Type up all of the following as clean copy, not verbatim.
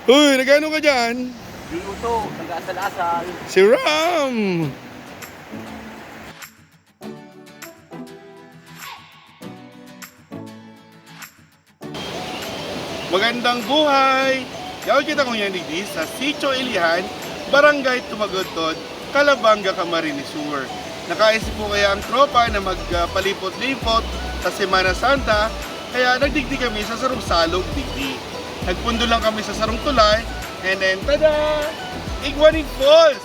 Uy, nagano ka dyan? Minuto, taga-asal-asal. Si Ram! Magandang buhay! Yaw kita kong yan di sa Sitio Ilihan, Barangay Tumagotod, Calabanga, Camarines Sur. Nakaisip po kaya ang tropa na magpalipot-lipot sa Semana Santa, kaya nagdigdi kami sa Sarong Salog Digdi. Nagpundo lang kami sa Sarong Tulay, and then tada! Iguaning Falls!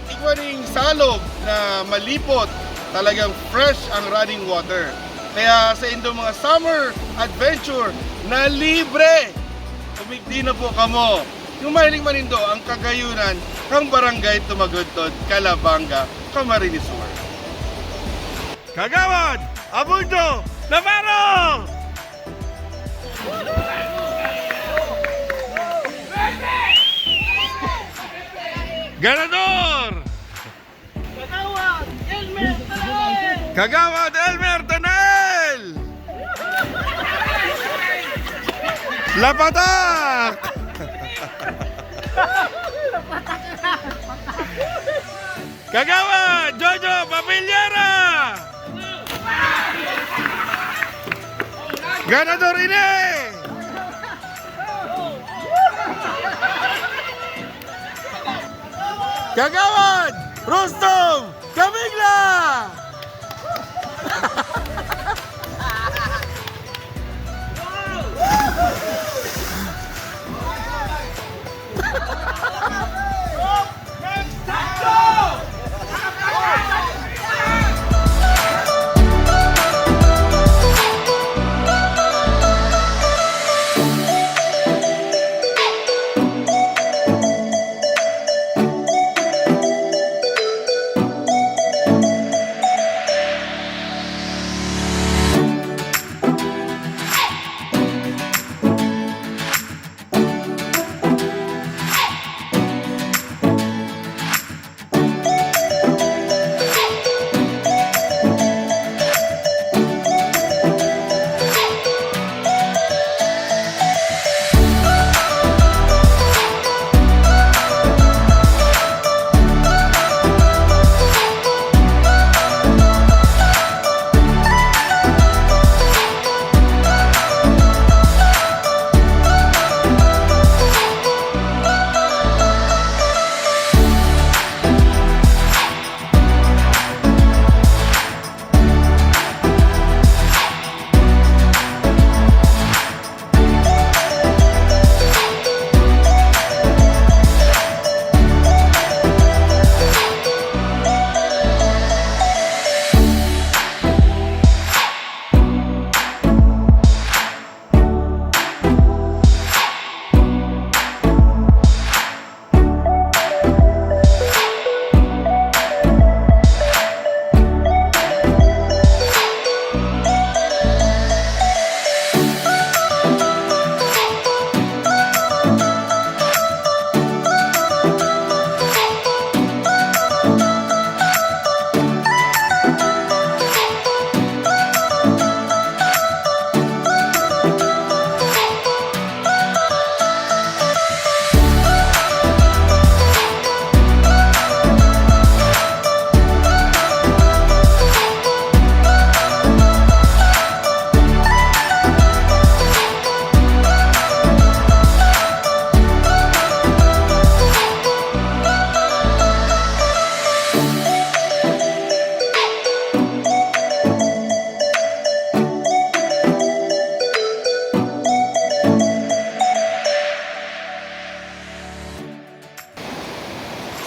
Iguaning salog na malipot, talagang fresh ang running water. Kaya sa inyong mga summer adventure na libre, umigdi na po kamo. Yung mahiling manindo ang kagayunan ng Barangay Tumagotod, Calabanga, Camarines Sur. Kagawad! Abundo! Navarro! Ganador! Kagawad! Elmer! Talain! Kagawad Elmer Tanel! Lapatak! Kagawad Jojo Papiliera! Ganador ini! Kagawad Rustom Kamigla!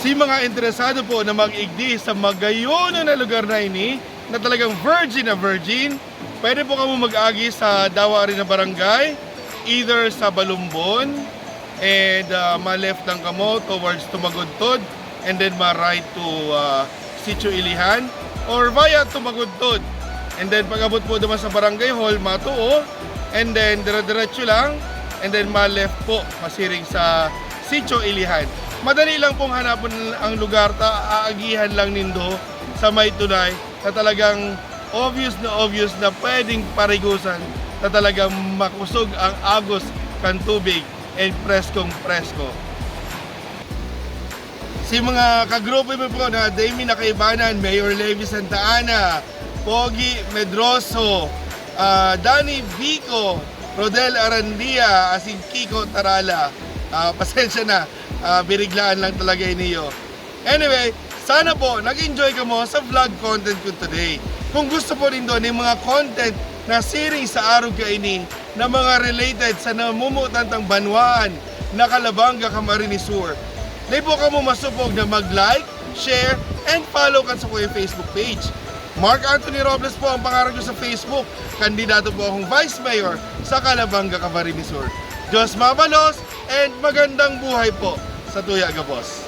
Si mga interesado po na mag-igdi sa magayono na lugar na ini, na talagang virgin na virgin, pwede po kamo mag-agi sa Dawa rin na barangay, either sa Balumbon, and ma-left lang kamo towards Tumagotod, and then ma-right to Sitio Ilihan, or via Tumagotod. And then pag-abot po naman sa Barangay Hall, matuo, and then dire-diretso lang, and then ma-left po, masiring sa Sitio Ilihan. Madali lang pong hanapon ang lugar, aagihan lang nindo sa may tunay na talagang obvious na pwedeng parigusan, na talagang makusog ang agos kan tubig and preskong presko. Si mga kagrupo mo po na Dami Nakaibanan, Mayor Levi Santa Ana, Pogi Medroso, Danny Vico, Rodel Arandia, asin Kiko Tarala. Pasensya na, biriglaan lang talaga niyo. Anyway, sana po nag-enjoy ka mo sa vlog content ko today. Kung gusto po rin doon yung mga content na series sa araw kaini na mga related sa namumutantang banwaan na Calabanga, Camarines Sur, di po ka mo masupog na mag-like, share, and follow ka sa kuya Facebook page. Mark Anthony Robles po ang pangarap ko sa Facebook. Kandidato po akong Vice Mayor sa Calabanga, Camarines Sur. Diyos mabalos and magandang buhay po sa Tuyaga Boss.